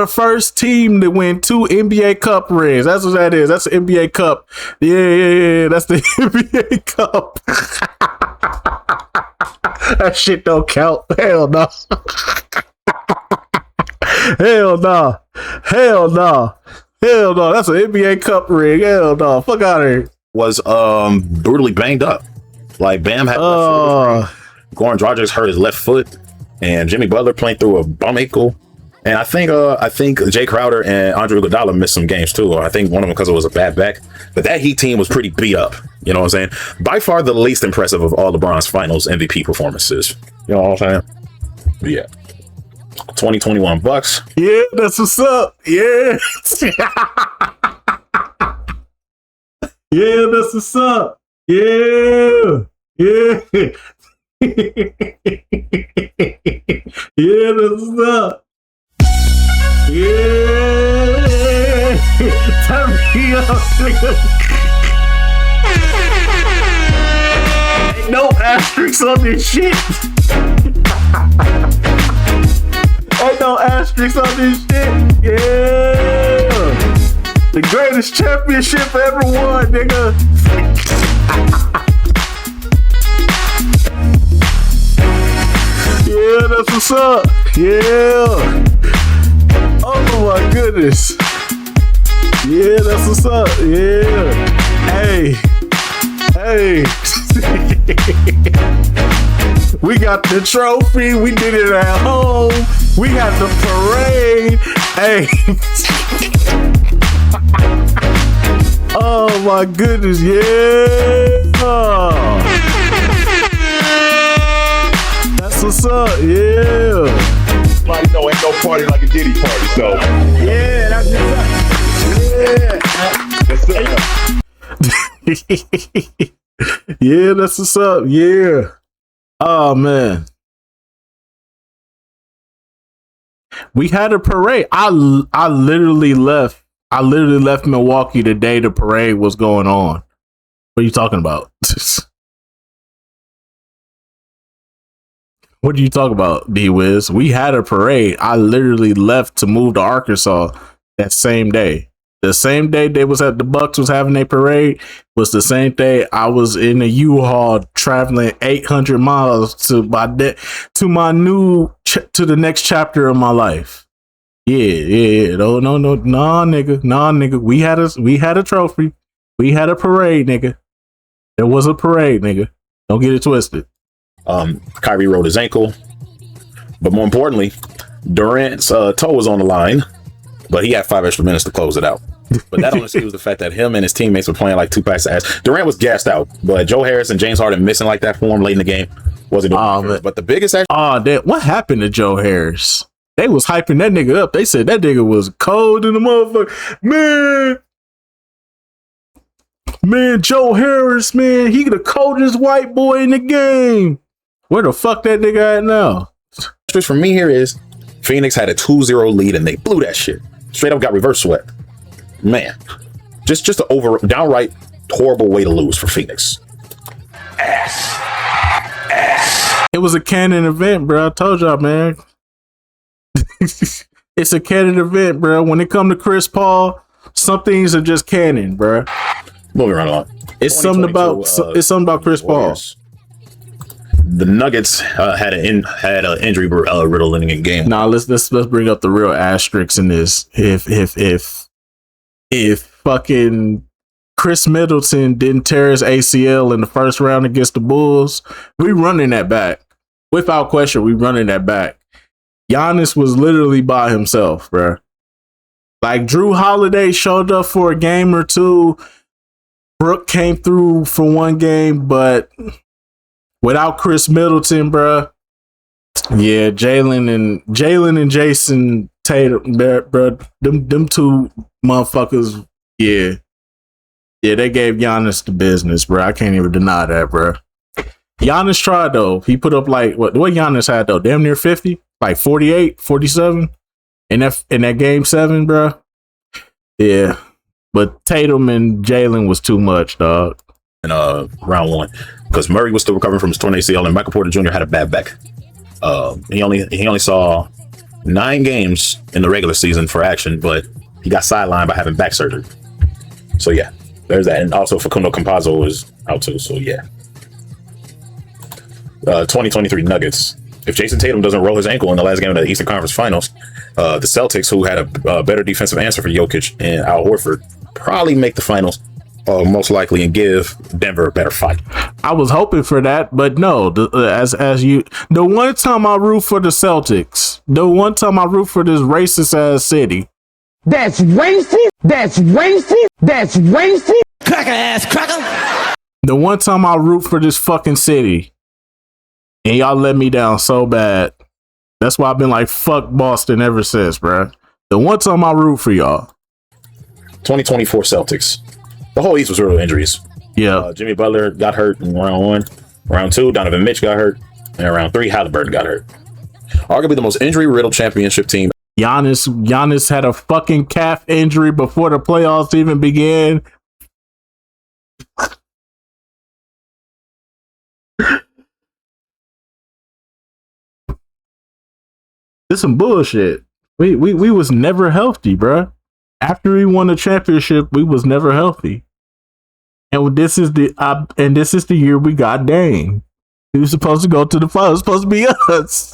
first team to win 2 NBA Cup rings. That's what that is. That's the NBA Cup. Yeah. That's the NBA Cup. That shit don't count. Hell no. Hell no. Hell no. Hell no, that's an NBA Cup ring. Hell no, fuck out of here. Was brutally banged up. Like Bam had left foot. Goran Dragic hurt his left foot, and Jimmy Butler playing through a bum ankle. And I think Jay Crowder and Andre Iguodala missed some games too. I think one of them because it was a bad back. But that Heat team was pretty beat up. You know what I'm saying? By far the least impressive of all LeBron's finals MVP performances. You know what I'm saying? But yeah. 2021 Bucks. Yeah, that's what's up. Yeah. Yeah, that's what's up. Yeah. Yeah. Yeah, that's what's up. Yeah. Turn me up, nigga. Ain't no asterisks on this shit. Ain't no asterisks on this shit. Yeah. The greatest championship ever won, nigga. Yeah, that's what's up. Yeah. Oh my goodness. Yeah, that's what's up. Yeah. Hey. Hey. We got the trophy. We did it at home. We had the parade. Hey. Oh my goodness, yeah. That's what's up, yeah. Nobody know ain't no party like a Diddy party, so. Yeah, that's That's it. Yeah, that's what's up, yeah. Oh man. We had a parade. I literally left Milwaukee the day the parade was going on. What are you talking about? What are you talking about, D-Wiz? We had a parade. I literally left to move to Arkansas that same day. The same day they was at the Bucks was having a parade was the same day I was in a U-Haul traveling 800 miles to the next chapter of my life. Yeah. No, nigga. We had a trophy. We had a parade, nigga. There was a parade, nigga. Don't get it twisted. Kyrie rolled his ankle, but more importantly, Durant's toe was on the line, but he had 5 extra minutes to close it out. But that only excused the fact that him and his teammates were playing like 2 packs of ass. Durant was gassed out, but Joe Harris and James Harden missing like that for him late in the game wasn't doing but the biggest what happened to Joe Harris? They was hyping that nigga up. They said that nigga was cold in the motherfucker. Man, Joe Harris, man, he the coldest white boy in the game. Where the fuck that nigga at now? Just for me here is Phoenix had a 2-0 lead and they blew that shit. Straight up got reverse swept. Man, just a downright horrible way to lose for Phoenix. It was a canon event, bro. I told y'all, man. It's a canon event, bro. When it come to Chris Paul, some things are just canon, bro. Moving right along. It's something about Chris Paul. The Nuggets had an injury riddling in game. Nah, let's bring up the real asterisks in this. If fucking Chris Middleton didn't tear his ACL in the first round against the Bulls, we running that back. Without question, we running that back. Giannis was literally by himself, bro. Like Drew Holiday showed up for a game or two. Brooke came through for one game, but without Chris Middleton, bro, yeah, Jalen and Jason Tatum, bro, them two motherfuckers, yeah, they gave Giannis the business, bro. I can't even deny that, bro. Giannis tried though. He put up like what Giannis had though, damn near 50, like 48, 47 in that game 7, bro. Yeah. But Tatum and Jalen was too much, dog. In round 1, because Murray was still recovering from his torn ACL, and Michael Porter Jr. had a bad back. He only saw 9 games in the regular season for action, but he got sidelined by having back surgery. So yeah, there's that, and also Facundo Campazzo was out too. So yeah, 2023 Nuggets. If Jason Tatum doesn't roll his ankle in the last game of the Eastern Conference Finals, the Celtics, who had a better defensive answer for Jokic and Al Horford, probably make the finals, most likely, and give Denver a better fight. I was hoping for that, but no. The one time I root for the Celtics, the one time I root for this racist ass city. That's racist. That's racist. That's racist. Cracker ass cracker. The one time I root for this fucking city, and y'all let me down so bad. That's why I've been like, fuck Boston ever since, bro. The one time I root for y'all. 2024 Celtics. The whole East was real injuries. Yeah. Jimmy Butler got hurt in round 1. Round 2, Donovan Mitch got hurt. And round 3, Halliburton got hurt. Arguably the most injury-riddled championship team. Giannis had a fucking calf injury before the playoffs even began. This some bullshit. We was never healthy, bruh. After we won the championship, we was never healthy. And this is the year we got Dame. He was supposed to go to the finals. Supposed to be us.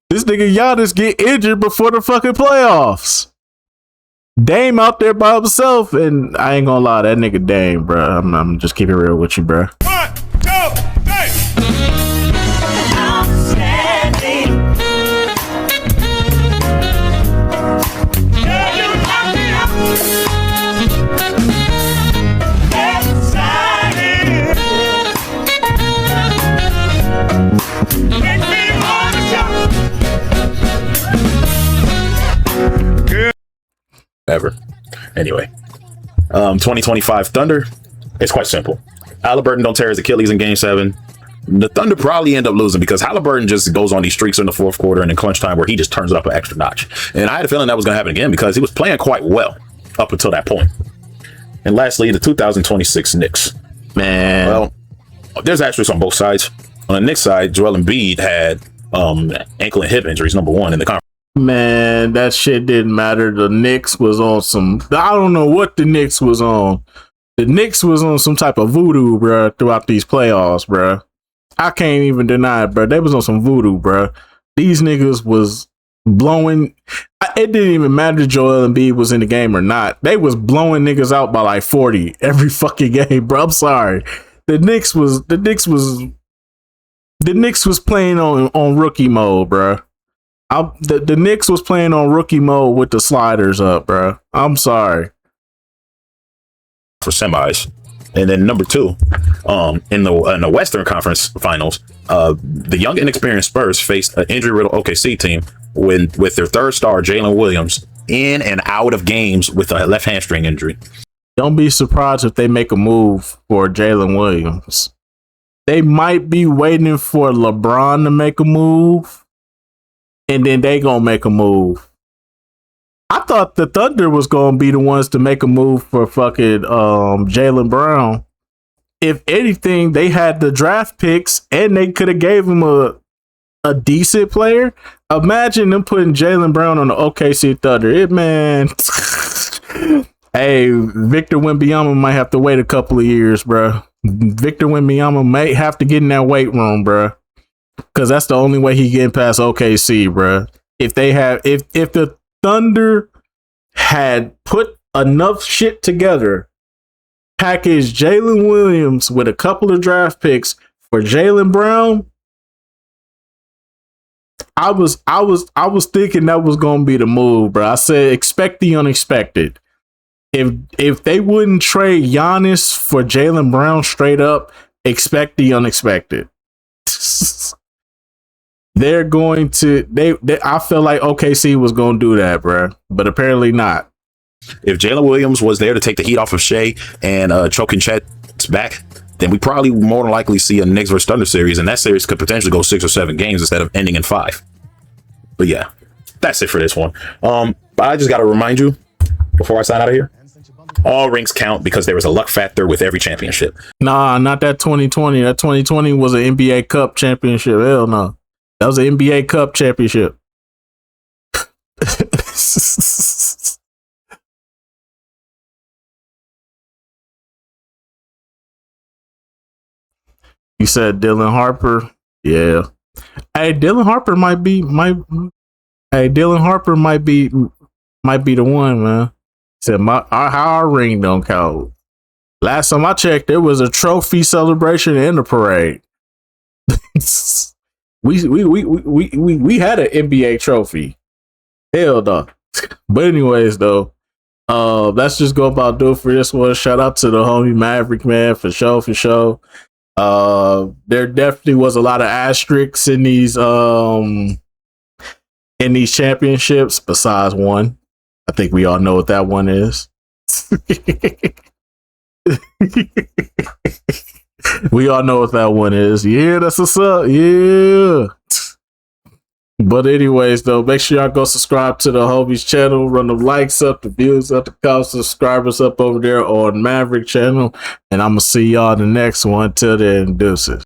This nigga Giannis get injured before the fucking playoffs. Dame out there by himself, and I ain't gonna lie, that nigga Dame, bro. I'm just keeping it real with you, bro. 1, 2, 3. Yeah, you Anyway, 2025 Thunder. It's quite simple. Halliburton don't tear his Achilles in Game 7. The Thunder probably end up losing because Halliburton just goes on these streaks in the fourth quarter and in crunch time where he just turns it up an extra notch. And I had a feeling that was going to happen again because he was playing quite well up until that point. And lastly, the 2026 Knicks. Man, well, there's asterisks on both sides. On the Knicks side, Joel Embiid had ankle and hip injuries, number one in the conference. Man, that shit didn't matter. The Knicks was on some, I don't know what the Knicks was on. The Knicks was on some type of voodoo, bro, throughout these playoffs, bro. I can't even deny it, bro. They was on some voodoo, bro. These niggas was blowing. It didn't even matter if Joel Embiid was in the game or not. They was blowing niggas out by like 40 every fucking game, bro. I'm sorry. The Knicks was playing on rookie mode, bro. The Knicks was playing on rookie mode with the sliders up, bro. I'm sorry. For semis. And then number two, in the Western Conference Finals, the young inexperienced Spurs faced an injury-riddled OKC team with their third star, Jalen Williams, in and out of games with a left hamstring injury. Don't be surprised if they make a move for Jalen Williams. They might be waiting for LeBron to make a move, and then they gonna make a move. I thought the Thunder was going to be the ones to make a move for fucking Jaylen Brown. If anything, they had the draft picks and they could have gave him a decent player. Imagine them putting Jaylen Brown on the OKC Thunder. Hey, Victor Wembanyama might have to wait a couple of years, bro. Victor Wembanyama may have to get in that weight room, bro, because that's the only way he getting past OKC, bro. If the Thunder had put enough shit together, packaged Jalen Williams with a couple of draft picks for Jaylen Brown, I was thinking that was gonna be the move, bro. I said expect the unexpected. If they wouldn't trade Giannis for Jaylen Brown straight up, expect the unexpected. They're going to I feel like OKC was going to do that, bro, but apparently not. If Jalen Williams was there to take the heat off of Shea and choking Chet's back, then we probably more than likely see a Knicks versus Thunder series, and that series could potentially go 6 or 7 games instead of ending in 5. But yeah, that's it for this one. But I just got to remind you before I sign out of here, all rings count because there was a luck factor with every championship. Nah, not that 2020. That 2020 was an NBA Cup championship. Hell no. That was an NBA Cup championship. You said Dylan Harper? Yeah. Hey, Dylan Harper might be the one, man. Said our ring don't count. Last time I checked, there was a trophy celebration and a parade. We had an NBA trophy. Hell no. But anyways, though, let's just go about do it for this one. Shout out to the homie Maverick, man, for sure. There definitely was a lot of asterisks in these championships, besides one. I think we all know what that one is. We all know what that one is. Yeah, that's what's up. Yeah. But anyways, though, make sure y'all go subscribe to the homies channel, run the likes up, the views up, the comments, subscribers up over there on Maverick channel. And I'm going to see y'all in the next one. Till then, deuces.